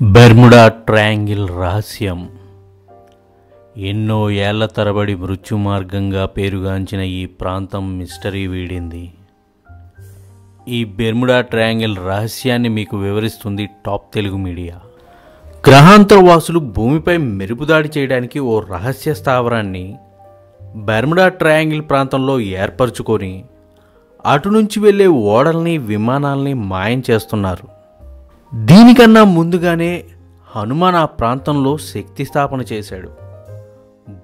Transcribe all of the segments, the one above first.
Bermuda triangle రహస్యం. ఎన్నో ఏళ్ల తరబడి మృత్యు మార్గంగా పేరుగాంచిన ఈ ప్రాంతం మిస్టరీ వీడింది. ఈ బెర్ముడా ట్రయాంగిల్ రహస్యాన్ని మీకు వివరిస్తుంది టాప్ తెలుగు మీడియా. గ్రహాంతరవాసులు భూమిపై మెరుపుదాడి చేయడానికి ఓ రహస్య స్థావరాన్ని బెర్ముడా ట్రయాంగిల్ ప్రాంతంలో ఏర్పరచుకొని అటు నుంచి వెళ్లే ఓడల్ని విమానాల్ని మాయం చేస్తున్నారు. దీనికన్నా ముందుగానే హనుమాన్ ఆ ప్రాంతంలో శక్తి స్థాపన చేశాడు.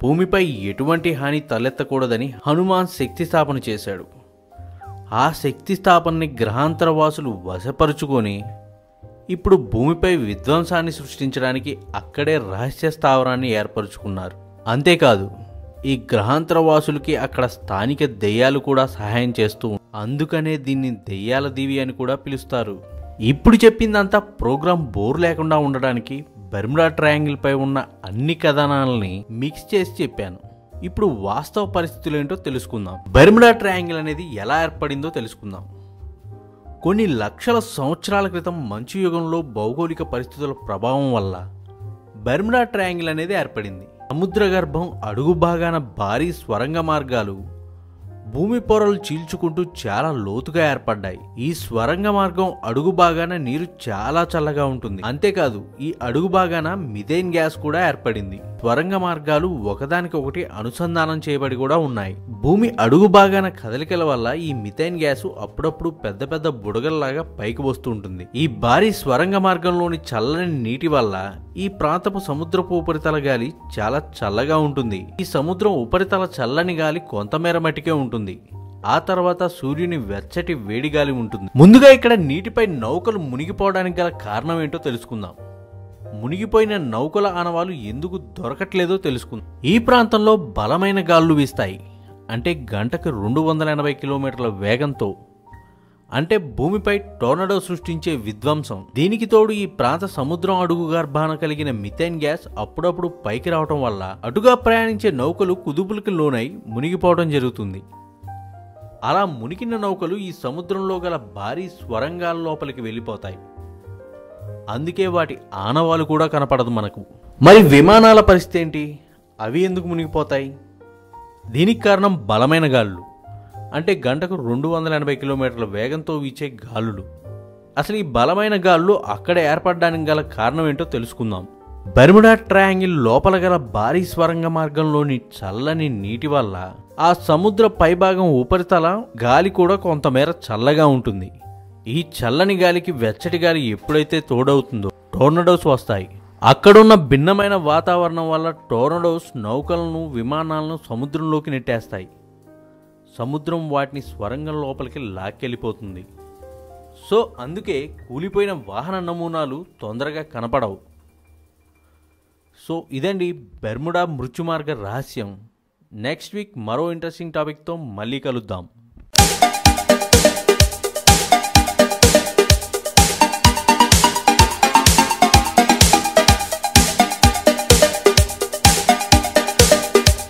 భూమిపై ఎటువంటి హాని తలెత్తకూడదని హనుమాన్ శక్తి స్థాపన చేశాడు. ఆ శక్తి స్థాపనని గ్రహాంతరవాసులు వశపరుచుకొని ఇప్పుడు భూమిపై విధ్వంసాన్ని సృష్టించడానికి అక్కడే రహస్య స్థావరాన్ని ఏర్పరచుకున్నారు. అంతేకాదు, ఈ గ్రహాంతరవాసులకి అక్కడ స్థానిక దెయ్యాలు కూడా సహాయం చేస్తూ, అందుకనే దీన్ని దెయ్యాల దీవి అని కూడా పిలుస్తారు. ఇప్పుడు చెప్పిందంతా ప్రోగ్రాం బోర్ లేకుండా ఉండడానికి బెర్ముడా ట్రయాంగిల్ పై ఉన్న అన్ని కథనాలని మిక్స్ చేసి చెప్పాను. ఇప్పుడు వాస్తవ పరిస్థితులు ఏంటో తెలుసుకుందాం. బెర్ముడా ట్రయాంగిల్ అనేది ఎలా ఏర్పడిందో తెలుసుకుందాం. కొన్ని లక్షల సంవత్సరాల క్రితం మంచు యుగంలో భౌగోళిక పరిస్థితుల ప్రభావం వల్ల బెర్ముడా ట్రయాంగిల్ అనేది ఏర్పడింది. సముద్ర గర్భం అడుగు భాగాన భారీ స్వరంగ మార్గాలు భూమి పొరలు చీల్చుకుంటూ చాలా లోతుగా ఏర్పడ్డాయి. ఈ స్వరంగ మార్గం అడుగు భాగాన నీరు చాలా చల్లగా ఉంటుంది. అంతేకాదు, ఈ అడుగు భాగాన మిథేన్ గ్యాస్ కూడా ఏర్పడింది. స్వరంగ మార్గాలు ఒకదానికి ఒకటి అనుసంధానం చేయబడి కూడా ఉన్నాయి. భూమి అడుగు భాగాన కదలికల వల్ల ఈ మిథేన్ గ్యాస్ అప్పుడప్పుడు పెద్ద పెద్ద బుడగల్లాగా పైకి వస్తూ ఉంటుంది. ఈ భారీ స్వరంగ మార్గంలోని చల్లని నీటి వల్ల ఈ ప్రాంతపు సముద్రపు ఉపరితల గాలి చాలా చల్లగా ఉంటుంది. ఈ సముద్రం ఉపరితల చల్లని గాలి కొంతమేర మట్టికే ఉంటుంది. ఆ తర్వాత సూర్యుని వెచ్చటి వేడి గాలి ఉంటుంది. ముందుగా ఇక్కడ నీటిపై నౌకలు మునిగిపోవడానికి గల కారణం ఏంటో తెలుసుకుందాం. మునిగిపోయిన నౌకల ఆనవాలు ఎందుకు దొరకట్లేదో తెలుసుకుందాం. ఈ ప్రాంతంలో బలమైన గాలులు వీస్తాయి. అంటే గంటకు 280 కిలోమీటర్ల వేగంతో. అంటే భూమిపై టోర్నడో సృష్టించే విధ్వంసం. దీనికి తోడు ఈ ప్రాంత సముద్రం అడుగు గర్భాన కలిగిన మిథేన్ గ్యాస్ అప్పుడప్పుడు పైకి రావటం వల్ల అటుగా ప్రయాణించే నౌకలు కుదుపులకు లోనై మునిగిపోవడం జరుగుతుంది. అలా మునిగిన నౌకలు ఈ సముద్రంలో గల భారీ స్వరంగాల లోపలికి వెళ్ళిపోతాయి. అందుకే వాటి ఆనవాలు కూడా కనపడదు మనకు. మరి విమానాల పరిస్థితి ఏంటి? అవి ఎందుకు మునిగిపోతాయి? దీనికి కారణం బలమైన గాలులు. అంటే గంటకు 280 కిలోమీటర్ల వేగంతో వీచే గాలులు. అసలు ఈ బలమైన గాలులు అక్కడ ఏర్పడడానికి గల కారణం ఏంటో తెలుసుకుందాం. బెర్ముడా ట్రయాంగిల్ లోపల గల భారీ స్వరంగ మార్గంలోని చల్లని నీటి వల్ల ఆ సముద్ర పైభాగం ఉపరితల గాలి కూడా కొంతమేర చల్లగా ఉంటుంది. ఈ చల్లని గాలికి వెచ్చటి గాలి ఎప్పుడైతే తోడవుతుందో టోర్నడోస్ వస్తాయి. అక్కడున్న భిన్నమైన వాతావరణం వల్ల టోర్నడోస్ నౌకలను విమానాలను సముద్రంలోకి నెట్టేస్తాయి. సముద్రం వాటిని స్వరంగం లోపలికి లాక్కెళ్ళిపోతుంది. సో అందుకే కూలిపోయిన వాహన నమూనాలు తొందరగా కనపడవు. సో ఇదండి బెర్ముడా మృత్యుమార్గ రహస్యం. నెక్స్ట్ వీక్ మరో ఇంట్రెస్టింగ్ టాపిక్తో మళ్ళీ కలుద్దాం.